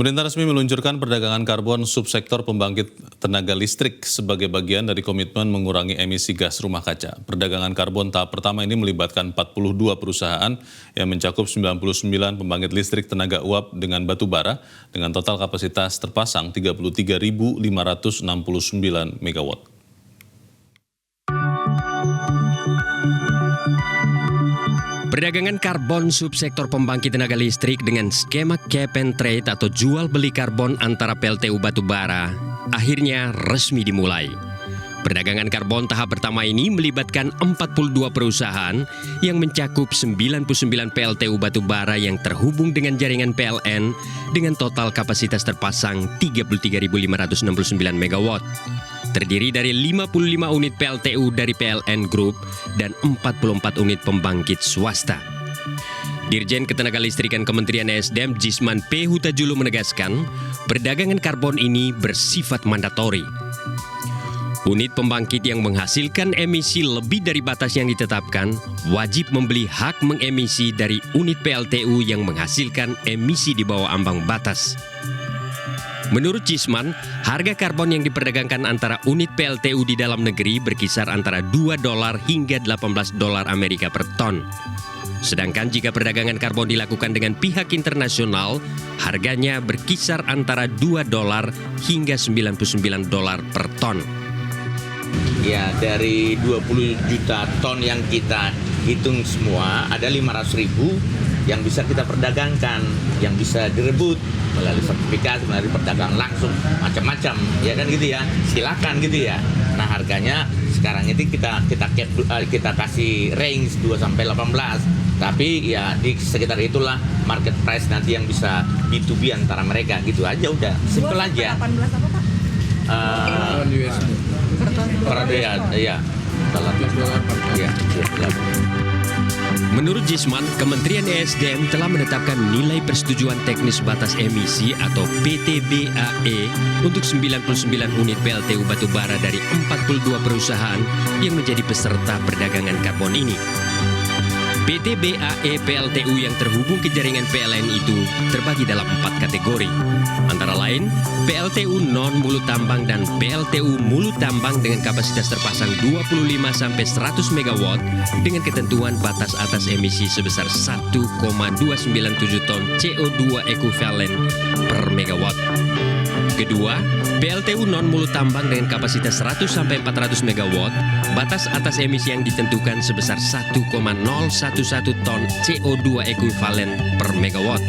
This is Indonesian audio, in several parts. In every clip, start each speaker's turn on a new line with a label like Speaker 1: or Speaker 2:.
Speaker 1: Pemerintah resmi meluncurkan perdagangan karbon subsektor pembangkit tenaga listrik sebagai bagian dari komitmen mengurangi emisi gas rumah kaca. Perdagangan karbon tahap pertama ini melibatkan 42 perusahaan yang mencakup 99 pembangkit listrik tenaga uap dengan batu bara dengan total kapasitas terpasang 33.569 MW.
Speaker 2: Perdagangan karbon subsektor pembangkit tenaga listrik dengan skema cap and trade atau jual beli karbon antara PLTU batubara akhirnya resmi dimulai. Perdagangan karbon tahap pertama ini melibatkan 42 perusahaan yang mencakup 99 PLTU batubara yang terhubung dengan jaringan PLN dengan total kapasitas terpasang 33.569 MW. Terdiri dari 55 unit PLTU dari PLN Group dan 44 unit pembangkit swasta. Dirjen Ketenagalistrikan Kementerian ESDM Jisman P. Hutajulu menegaskan, perdagangan karbon ini bersifat mandatori. Unit pembangkit yang menghasilkan emisi lebih dari batas yang ditetapkan wajib membeli hak mengemisi dari unit PLTU yang menghasilkan emisi di bawah ambang batas. Menurut Jisman, harga karbon yang diperdagangkan antara unit PLTU di dalam negeri berkisar antara $2 hingga $18 Amerika per ton. Sedangkan jika perdagangan karbon dilakukan dengan pihak internasional, harganya berkisar antara $2 hingga $99 per ton.
Speaker 3: Ya, dari 20 juta ton yang kita hitung semua, ada 500.000 yang bisa kita perdagangkan, yang bisa direbut melalui sertifikasi, melalui perdagangan langsung, macam-macam, ya kan gitu ya. Silakan gitu ya. Nah, harganya sekarang itu kita kasih range 2 sampai 18. Tapi ya di sekitar itulah market price nanti yang bisa B2B antara mereka gitu aja, udah simple aja.
Speaker 4: 18 apa, Pak?
Speaker 3: Per ya.
Speaker 2: Menurut Jisman, Kementerian ESDM telah menetapkan nilai persetujuan teknis batas emisi atau PTBAE untuk 99 unit PLTU batubara dari 42 perusahaan yang menjadi peserta perdagangan karbon ini. PTBAE PLTU yang terhubung ke jaringan PLN itu terbagi dalam 4 kategori. Antara lain, PLTU non-mulut tambang dan PLTU mulut tambang dengan kapasitas terpasang 25-100 MW dengan ketentuan batas atas emisi sebesar 1,297 ton CO2 ekuivalen per megawatt. Kedua, PLTU non-mulut tambang dengan kapasitas 100-400 MW, batas atas emisi yang ditentukan sebesar 1,011 ton CO2 ekuivalen per megawatt.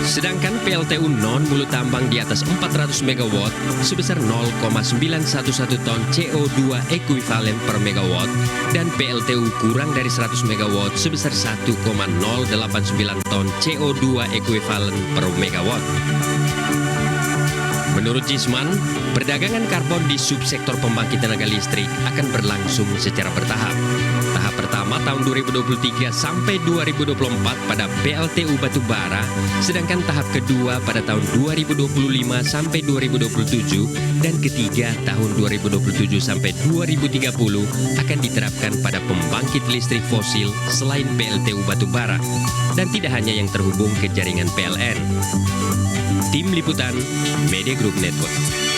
Speaker 2: Sedangkan PLTU non-mulut tambang di atas 400 MW sebesar 0,911 ton CO2 ekuivalen per megawatt dan PLTU kurang dari 100 MW sebesar 1,089 ton CO2 ekuivalen per megawatt. Menurut Jisman, perdagangan karbon di subsektor pembangkit tenaga listrik akan berlangsung secara bertahap. Tahap pertama tahun 2023 sampai 2024 pada PLTU batubara, sedangkan tahap kedua pada tahun 2025 sampai 2027 dan ketiga tahun 2027 sampai 2030 akan diterapkan pada pembangkit listrik fosil selain PLTU batubara dan tidak hanya yang terhubung ke jaringan PLN. Tim Liputan Media Group Network.